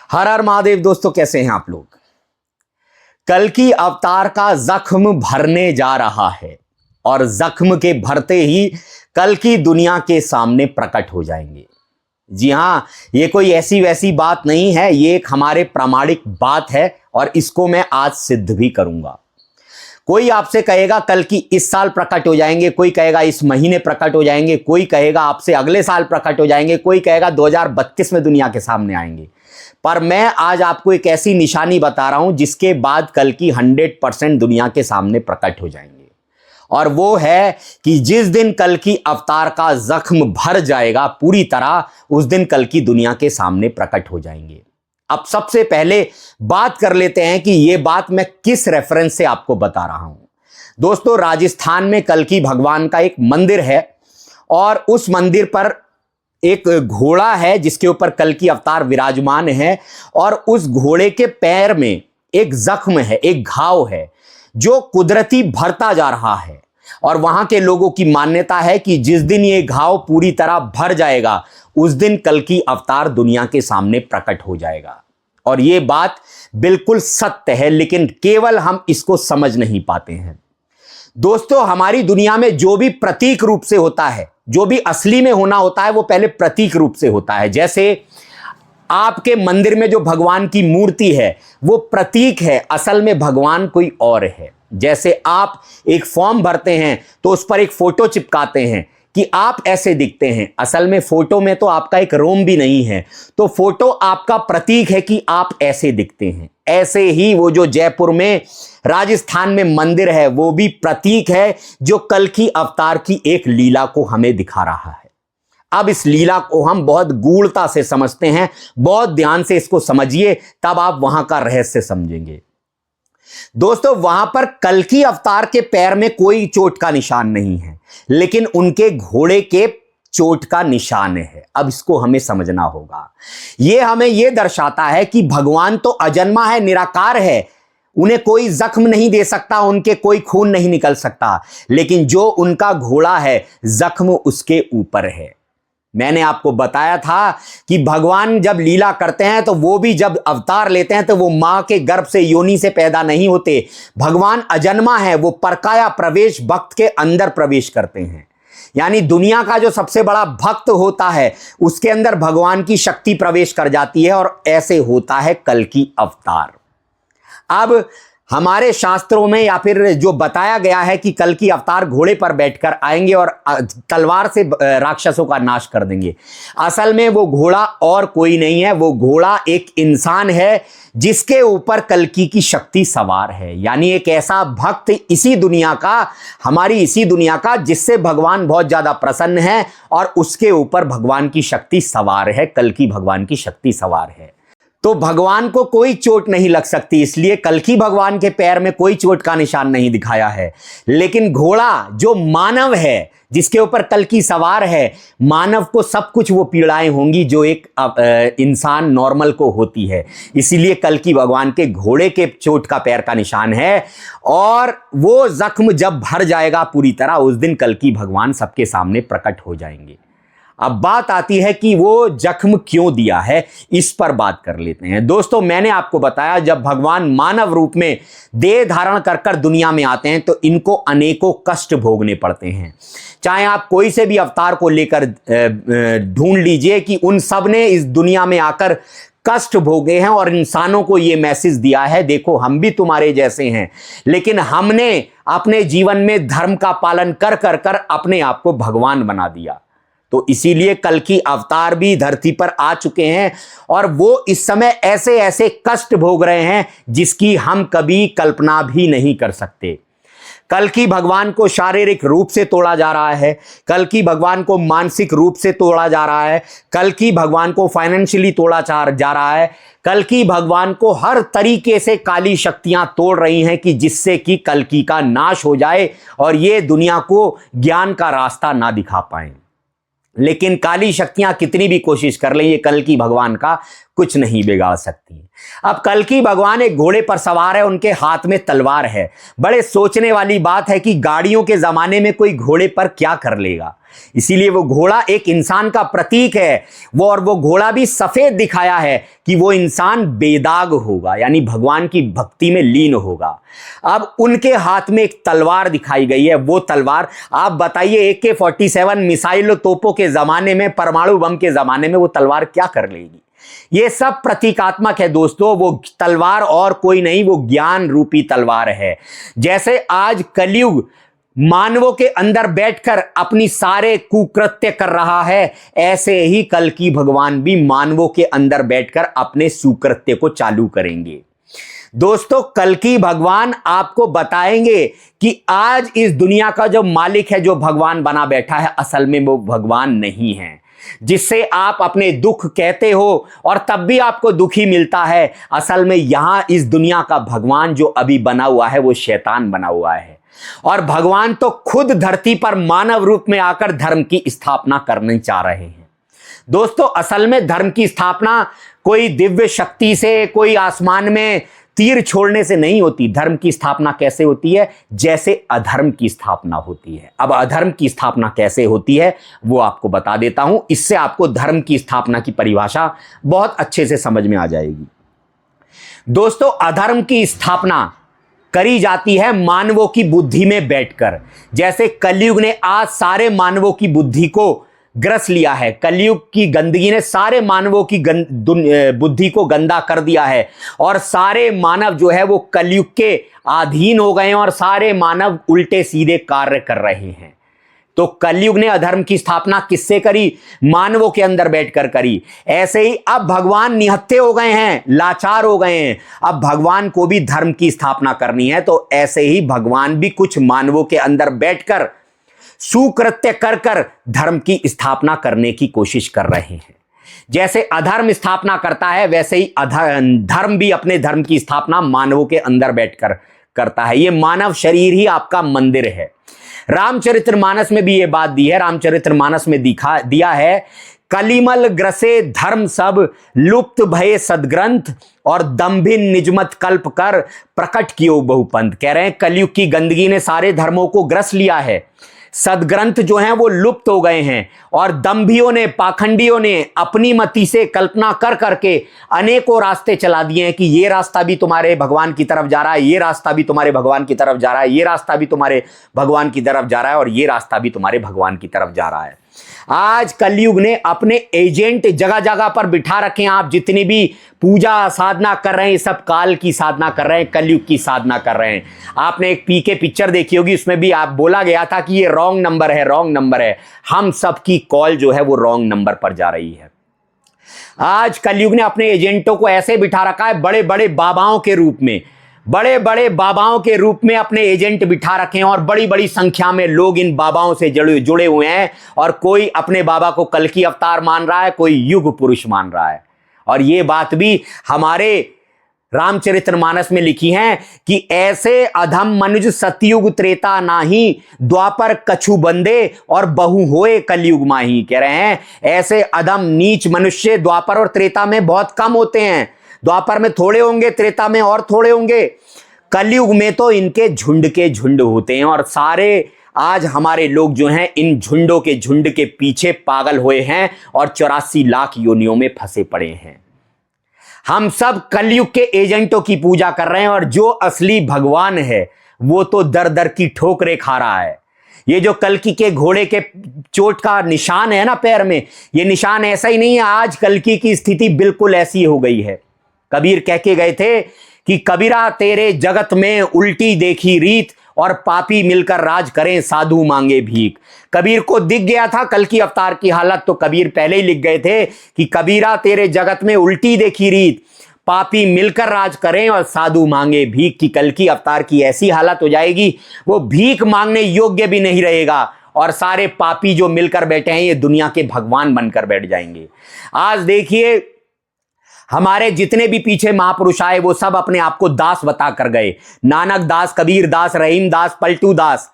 हर हर महादेव। दोस्तों कैसे हैं आप लोग। कल्कि अवतार का जख्म भरने जा रहा है और जख्म के भरते ही कल्कि दुनिया के सामने प्रकट हो जाएंगे। जी हां, ये कोई ऐसी वैसी बात नहीं है, ये एक हमारे प्रामाणिक बात है और इसको मैं आज सिद्ध भी करूंगा। कोई आपसे कहेगा कल्कि इस साल प्रकट हो जाएंगे, कोई कहेगा इस महीने प्रकट हो जाएंगे, कोई कहेगा आपसे अगले साल प्रकट हो जाएंगे, कोई कहेगा 2032 में दुनिया के सामने आएंगे। पर मैं आज आपको एक ऐसी निशानी बता रहा हूं जिसके बाद कल्कि 100% दुनिया के सामने प्रकट हो जाएंगे। और वो है कि जिस दिन कल्कि अवतार का जख्म भर जाएगा पूरी तरह, उस दिन कल्कि दुनिया के सामने प्रकट हो जाएंगे। अब सबसे पहले बात कर लेते हैं कि ये बात मैं किस रेफरेंस से आपको बता रहा हूं। दोस्तों, राजस्थान में कल्कि भगवान का एक मंदिर है और उस मंदिर पर एक घोड़ा है जिसके ऊपर कल्कि अवतार विराजमान है और उस घोड़े के पैर में एक जख्म है, एक घाव है जो कुदरती भरता जा रहा है। और वहां के लोगों की मान्यता है कि जिस दिन ये घाव पूरी तरह भर जाएगा उस दिन कल्कि अवतार दुनिया के सामने प्रकट हो जाएगा। और ये बात बिल्कुल सत्य है, लेकिन केवल हम इसको समझ नहीं पाते हैं। दोस्तों, हमारी दुनिया में जो भी प्रतीक रूप से होता है, जो भी असली में होना होता है, वो पहले प्रतीक रूप से होता है। जैसे आपके मंदिर में जो भगवान की मूर्ति है वो प्रतीक है, असल में भगवान कोई और है। जैसे आप एक फॉर्म भरते हैं तो उस पर एक फोटो चिपकाते हैं कि आप ऐसे दिखते हैं, असल में फोटो में तो आपका एक रोम भी नहीं है, तो फोटो आपका प्रतीक है कि आप ऐसे दिखते हैं। ऐसे ही वो जो जयपुर में राजस्थान में मंदिर है वो भी प्रतीक है जो कल्कि अवतार की एक लीला को हमें दिखा रहा है। अब इस लीला को हम बहुत गूढ़ता से समझते हैं, बहुत ध्यान से इसको समझिए, तब आप वहां का रहस्य समझेंगे। दोस्तों, वहां पर कल्कि अवतार के पैर में कोई चोट का निशान नहीं है, लेकिन उनके घोड़े के चोट का निशान है। अब इसको हमें समझना होगा। यह हमें यह दर्शाता है कि भगवान तो अजन्मा है, निराकार है, उन्हें कोई जख्म नहीं दे सकता, उनके कोई खून नहीं निकल सकता, लेकिन जो उनका घोड़ा है जख्म उसके ऊपर है। मैंने आपको बताया था कि भगवान जब लीला करते हैं तो वो भी जब अवतार लेते हैं तो वो मां के गर्भ से, योनि से पैदा नहीं होते। भगवान अजन्मा है, वो परकाया प्रवेश भक्त के अंदर प्रवेश करते हैं। यानी दुनिया का जो सबसे बड़ा भक्त होता है उसके अंदर भगवान की शक्ति प्रवेश कर जाती है, और ऐसे होता है कल्कि अवतार। अब हमारे शास्त्रों में या फिर जो बताया गया है कि कल्कि अवतार घोड़े पर बैठकर आएंगे और तलवार से राक्षसों का नाश कर देंगे, असल में वो घोड़ा और कोई नहीं है, वो घोड़ा एक इंसान है जिसके ऊपर कल्कि की शक्ति सवार है। यानी एक ऐसा भक्त इसी दुनिया का, हमारी इसी दुनिया का, जिससे भगवान बहुत ज्यादा प्रसन्न है और उसके ऊपर भगवान की शक्ति सवार है, कल्कि भगवान की शक्ति सवार है। तो भगवान को कोई चोट नहीं लग सकती, इसलिए कल्कि भगवान के पैर में कोई चोट का निशान नहीं दिखाया है। लेकिन घोड़ा जो मानव है, जिसके ऊपर कल्कि सवार है, मानव को सब कुछ वो पीड़ाएं होंगी जो एक इंसान नॉर्मल को होती है। इसीलिए कल्कि भगवान के घोड़े के चोट का पैर का निशान है, और वो जख्म जब भर जाएगा पूरी तरह, उस दिन कल्कि भगवान सबके सामने प्रकट हो जाएंगे। अब बात आती है कि वो जख्म क्यों दिया है, इस पर बात कर लेते हैं। दोस्तों, मैंने आपको बताया जब भगवान मानव रूप में देह धारण कर कर दुनिया में आते हैं तो इनको अनेकों कष्ट भोगने पड़ते हैं। चाहे आप कोई से भी अवतार को लेकर ढूंढ लीजिए कि उन सब ने इस दुनिया में आकर कष्ट भोगे हैं और इंसानों को यह मैसेज दिया है, देखो हम भी तुम्हारे जैसे हैं, लेकिन हमने अपने जीवन में धर्म का पालन कर कर कर अपने आप को भगवान बना दिया। तो इसीलिए कल्कि अवतार भी धरती पर आ चुके हैं और वो इस समय ऐसे ऐसे कष्ट भोग रहे हैं जिसकी हम कभी कल्पना भी नहीं कर सकते। कल्कि भगवान को शारीरिक रूप से तोड़ा जा रहा है, कल्कि भगवान को मानसिक रूप से तोड़ा जा रहा है, कल्कि भगवान को फाइनेंशियली तोड़ा जा रहा है, कल्कि भगवान को हर तरीके से काली शक्तियां तोड़ रही हैं कि जिससे कि कल्कि का नाश हो जाए और ये दुनिया को ज्ञान का रास्ता ना दिखा पाए। लेकिन काली शक्तियां कितनी भी कोशिश कर लें, ये कल्कि भगवान का कुछ नहीं बिगाड़ सकती। अब कल्कि भगवान एक घोड़े पर सवार है, उनके हाथ में तलवार है। बड़े सोचने वाली बात है कि गाड़ियों के जमाने में कोई घोड़े पर क्या कर लेगा, इसीलिए वो घोड़ा एक इंसान का प्रतीक है। वो घोड़ा भी सफेद दिखाया है कि वो इंसान बेदाग होगा, यानी भगवान की भक्ति में लीन होगा। अब उनके हाथ में एक तलवार दिखाई गई है। वो तलवार, आप बताइए, AK-47 मिसाइल तोपों के जमाने में, परमाणु बम के जमाने में वो तलवार क्या कर लेगी? ये सब प्रतीकात्मक है दोस्तों। वो तलवार और कोई नहीं, वो ज्ञान रूपी तलवार है। जैसे आज कलयुग मानवों के अंदर बैठकर अपनी सारे कुकृत्य कर रहा है, ऐसे ही कल्कि भगवान भी मानवों के अंदर बैठकर अपने सुकृत्य को चालू करेंगे। दोस्तों, कल्कि भगवान आपको बताएंगे कि आज इस दुनिया का जो मालिक है, जो भगवान बना बैठा है, असल में वो भगवान नहीं है। जिससे आप अपने दुख कहते हो और तब भी आपको दुखी मिलता है, असल में यहां इस दुनिया का भगवान जो अभी बना हुआ है वो शैतान बना हुआ है। और भगवान तो खुद धरती पर मानव रूप में आकर धर्म की स्थापना करना चाह रहे हैं। दोस्तों, असल में धर्म की स्थापना कोई दिव्य शक्ति से, कोई आसमान में तीर छोड़ने से नहीं होती। धर्म की स्थापना कैसे होती है? जैसे अधर्म की स्थापना होती है। अब अधर्म की स्थापना कैसे होती है वो आपको बता देता हूं, इससे आपको धर्म की स्थापना की परिभाषा बहुत अच्छे से समझ में आ जाएगी। दोस्तों, अधर्म की स्थापना करी जाती है मानवों की बुद्धि में बैठकर। जैसे कलयुग ने आज सारे मानवों की बुद्धि को ग्रस लिया है। कलयुग की गंदगी ने सारे मानवों की बुद्धि को गंदा कर दिया है और सारे मानव जो है वो कलयुग के अधीन हो गए हैं और सारे मानव उल्टे सीधे कार्य कर रहे हैं। तो कलयुग ने अधर्म की स्थापना किससे करी? मानवों के अंदर बैठकर करी। ऐसे ही अब भगवान निहत्थे हो गए हैं, लाचार हो गए हैं। अब भगवान को भी धर्म की स्थापना करनी है, तो ऐसे ही भगवान भी कुछ मानवों के अंदर बैठकर सुकृत्य कर कर धर्म की स्थापना करने की कोशिश कर रहे हैं। जैसे अधर्म स्थापना करता है, वैसे ही धर्म भी अपने धर्म की स्थापना मानवों के अंदर बैठकर करता है। ये मानव शरीर ही आपका मंदिर है। रामचरितमानस में भी ये बात दी है। रामचरितमानस में दिया है, कलिमल ग्रसे धर्म सब, लुप्त भये सदग्रंथ, और दंभिन निजमत कल्प कर, प्रकट कियो बहुपंथ। कह रहे हैं कलयुग की गंदगी ने सारे धर्मों को ग्रस लिया है, सदग्रंथ जो हैं वो लुप्त हो गए हैं, और दंभियों ने, पाखंडियों ने अपनी मति से कल्पना कर करके अनेकों रास्ते चला दिए हैं कि ये रास्ता भी तुम्हारे भगवान की तरफ जा रहा है, ये रास्ता भी तुम्हारे भगवान की तरफ जा रहा है, ये रास्ता भी तुम्हारे भगवान की तरफ जा रहा है, और ये रास्ता भी तुम्हारे भगवान की तरफ जा रहा है। आज कलयुग ने अपने एजेंट जगह जगह पर बिठा रखे हैं। आप जितनी भी पूजा साधना कर रहे हैं, सब काल की साधना कर रहे हैं, कलयुग की साधना कर रहे हैं। आपने एक पीके पिक्चर देखी होगी, उसमें भी आप बोला गया था कि ये रॉन्ग नंबर है, रॉन्ग नंबर है। हम सब की कॉल जो है वो रॉन्ग नंबर पर जा रही है। आज कलयुग ने अपने एजेंटों को ऐसे बिठा रखा है, बड़े बड़े बाबाओं के रूप में, बड़े बड़े बाबाओं के रूप में अपने एजेंट बिठा रखे हैं, और बड़ी बड़ी संख्या में लोग इन बाबाओं से जुड़े हुए हैं। और कोई अपने बाबा को कल्कि अवतार मान रहा है, कोई युग पुरुष मान रहा है। और ये बात भी हमारे रामचरितमानस में लिखी है कि ऐसे अधम मनुज सतयुग त्रेता नाही, द्वापर कछु बंदे और बहु होए कलयुग माही। कह रहे हैं ऐसे अधम नीच मनुष्य द्वापर और त्रेता में बहुत कम होते हैं। द्वापर में थोड़े होंगे, त्रेता में और थोड़े होंगे, कलयुग में तो इनके झुंड के झुंड होते हैं। और सारे आज हमारे लोग जो हैं इन झुंडों के झुंड के पीछे पागल हुए हैं और 84 लाख योनियों में फंसे पड़े हैं। हम सब कलयुग के एजेंटों की पूजा कर रहे हैं, और जो असली भगवान है वो तो दर दर की ठोकरें खा रहा है। ये जो कल्कि के घोड़े के चोट का निशान है ना पैर में, ये निशान ऐसा ही नहीं है। आज कल्कि की स्थिति बिल्कुल ऐसी हो गई है। कबीर कह के गए थे कि कबीरा तेरे जगत में उल्टी देखी रीत, और पापी मिलकर राज करें साधु मांगे भीख। कबीर को दिख गया था कल्कि अवतार की हालत, तो कबीर पहले ही लिख गए थे कि कबीरा तेरे जगत में उल्टी देखी रीत, पापी मिलकर राज करें और साधु मांगे भीख। की कल्कि अवतार की ऐसी हालत हो जाएगी, वो भीख मांगने योग्य भी नहीं रहेगा, और सारे पापी जो मिलकर बैठे हैं ये दुनिया के भगवान बनकर बैठ जाएंगे। आज देखिए हमारे जितने भी पीछे महापुरुष आए वो सब अपने आप को दास बता कर गए। नानक दास, कबीर दास, रहीम दास, पलटू दास,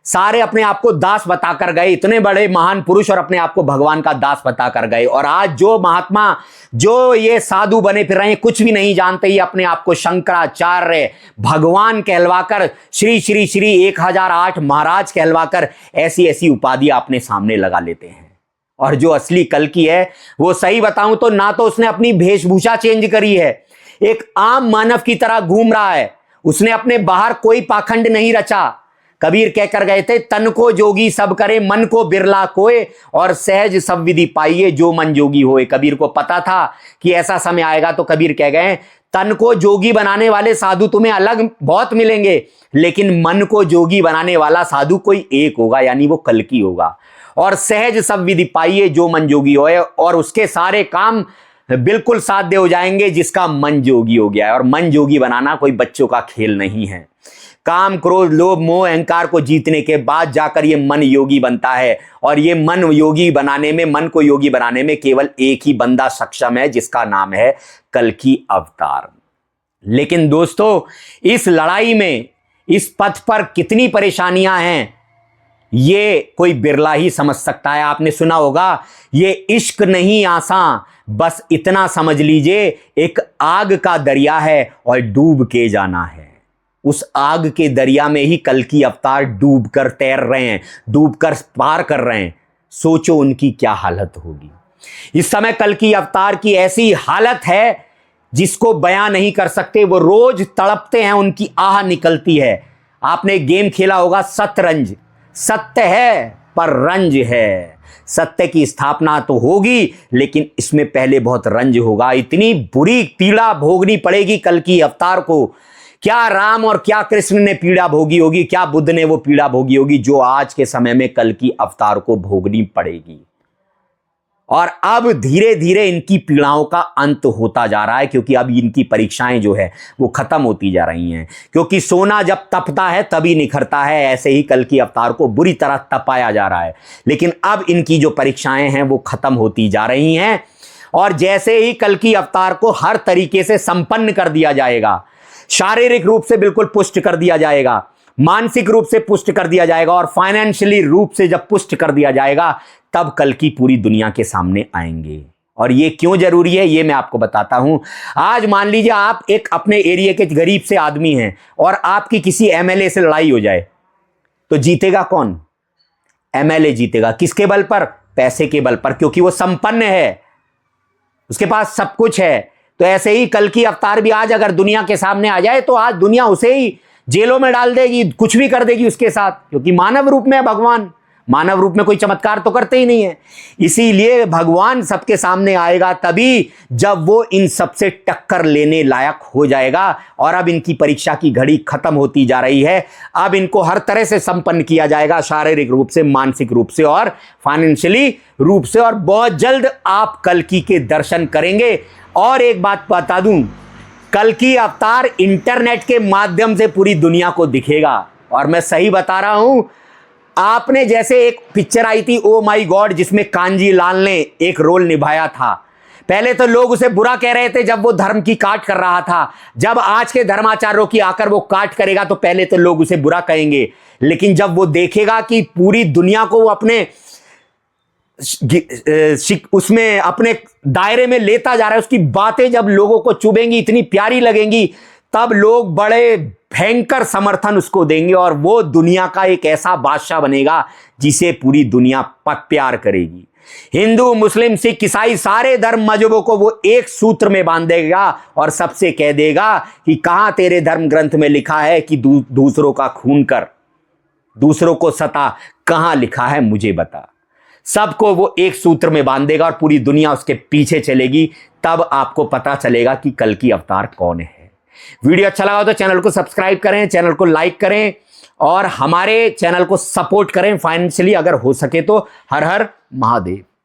सारे अपने आप को दास बताकर गए, इतने बड़े महान पुरुष और अपने आप को भगवान का दास बताकर गए। और आज जो महात्मा, जो ये साधु बने फिर रहे हैं, कुछ भी नहीं जानते, ये अपने आप को शंकराचार्य भगवान कहलवाकर, श्री श्री श्री 1008 महाराज कहलवाकर ऐसी ऐसी उपाधियां अपने सामने लगा लेते हैं। और जो असली कल्कि है वो, सही बताऊं तो ना तो उसने अपनी वेशभूषा चेंज करी है, एक आम मानव की तरह घूम रहा है। उसने अपने बाहर कोई पाखंड नहीं रचा। कबीर कहकर गए थे, तन को जोगी सब करे, मन को बिरला कोय, और सहज सब विधि पाइए जो मन जोगी होए। कबीर को पता था कि ऐसा समय आएगा, तो कबीर कह गए, तन को जोगी बनाने वाले साधु तुम्हें अलग बहुत मिलेंगे, लेकिन मन को जोगी बनाने वाला साधु कोई एक होगा, यानी वो कल्कि होगा। और सहज सब विधि पाइए जो मन जोगी होए, और उसके सारे काम बिल्कुल साध्य हो जाएंगे जिसका मन जोगी हो गया है। और मन जोगी बनाना कोई बच्चों का खेल नहीं है। काम, क्रोध, लोभ, मोह, अहंकार को जीतने के बाद जाकर ये मन योगी बनता है। और ये मन योगी बनाने में, मन को योगी बनाने में केवल एक ही बंदा सक्षम है, जिसका नाम है कल्कि अवतार। लेकिन दोस्तों, इस लड़ाई में, इस पथ पर कितनी परेशानियां हैं, ये कोई बिरला ही समझ सकता है। आपने सुना होगा, ये इश्क नहीं आसान, बस इतना समझ लीजिए, एक आग का दरिया है और डूब के जाना है। उस आग के दरिया में ही कल्कि अवतार डूबकर तैर रहे हैं, डूबकर पार कर रहे हैं। सोचो उनकी क्या हालत होगी। इस समय कल्कि अवतार की ऐसी हालत है जिसको बयां नहीं कर सकते। वो रोज तड़पते हैं, उनकी आह निकलती है। आपने गेम खेला होगा शतरंज, सत्य है पर रंज है। सत्य की स्थापना तो होगी, लेकिन इसमें पहले बहुत रंज होगा। इतनी बुरी पीड़ा भोगनी पड़ेगी कल्कि अवतार को। क्या राम और क्या कृष्ण ने पीड़ा भोगी होगी, क्या बुद्ध ने वो पीड़ा भोगी होगी जो आज के समय में कल्कि अवतार को भोगनी पड़ेगी। और अब धीरे धीरे इनकी पीड़ाओं का अंत होता जा रहा है, क्योंकि अब इनकी परीक्षाएं जो है वो खत्म होती जा रही हैं। क्योंकि सोना जब तपता है तभी निखरता है, ऐसे ही कल्कि अवतार को बुरी तरह तपाया जा रहा है। लेकिन अब इनकी जो परीक्षाएं हैं वो खत्म होती जा रही हैं। और जैसे ही कल्कि अवतार को हर तरीके से संपन्न कर दिया जाएगा, शारीरिक रूप से बिल्कुल पुष्ट कर दिया जाएगा, मानसिक रूप से पुष्ट कर दिया जाएगा, और फाइनेंशियली रूप से जब पुष्ट कर दिया जाएगा, तब कल्कि पूरी दुनिया के सामने आएंगे। और ये क्यों जरूरी है, ये मैं आपको बताता हूं। आज मान लीजिए आप एक अपने एरिया के गरीब से आदमी हैं और आपकी किसी एमएलए से लड़ाई हो जाए, तो जीतेगा कौन? एमएलए जीतेगा। किसके बल पर? पैसे के बल पर, क्योंकि वो संपन्न है, उसके पास सब कुछ है। तो ऐसे ही कल्कि अवतार भी आज अगर दुनिया के सामने आ जाए, तो आज दुनिया उसे ही जेलों में डाल देगी, कुछ भी कर देगी उसके साथ, क्योंकि मानव रूप में है भगवान। मानव रूप में कोई चमत्कार तो करते ही नहीं है। इसीलिए भगवान सबके सामने आएगा तभी जब वो इन सबसे टक्कर लेने लायक हो जाएगा। और अब इनकी परीक्षा की घड़ी खत्म होती जा रही है। अब इनको हर तरह से संपन्न किया जाएगा, शारीरिक रूप से, मानसिक रूप से और फाइनेंशियली रूप से। और बहुत जल्द आप कल्कि के दर्शन करेंगे। और एक बात बता दूं, कल्कि अवतार इंटरनेट के माध्यम से पूरी दुनिया को दिखेगा। और मैं सही बता रहा हूं, आपने जैसे एक पिक्चर आई थी ओ माई गॉड, जिसमें कांजी लाल ने एक रोल निभाया था। पहले तो लोग उसे बुरा कह रहे थे जब वो धर्म की काट कर रहा था। जब आज के धर्माचार्यों की आकर वो काट करेगा, तो पहले तो लोग उसे बुरा कहेंगे, लेकिन जब वो देखेगा कि पूरी दुनिया को वो अपने उसमें अपने दायरे में लेता जा रहा है, उसकी बातें जब लोगों को चुभेंगी, इतनी प्यारी लगेंगी, तब लोग बड़े भयंकर समर्थन उसको देंगे। और वो दुनिया का एक ऐसा बादशाह बनेगा जिसे पूरी दुनिया प्यार करेगी। हिंदू, मुस्लिम, सिख, ईसाई, सारे धर्म मजहबों को वो एक सूत्र में बांध देगा और सबसे कह देगा कि कहां तेरे धर्म ग्रंथ में लिखा है कि दूसरों का खून कर, दूसरों को सता, कहां लिखा है मुझे बता। सबको वो एक सूत्र में बांध देगा और पूरी दुनिया उसके पीछे चलेगी। तब आपको पता चलेगा कि कल्कि अवतार कौन है। वीडियो अच्छा लगा तो चैनल को सब्सक्राइब करें, चैनल को लाइक करें और हमारे चैनल को सपोर्ट करें फाइनेंशियली अगर हो सके तो। हर हर महादेव।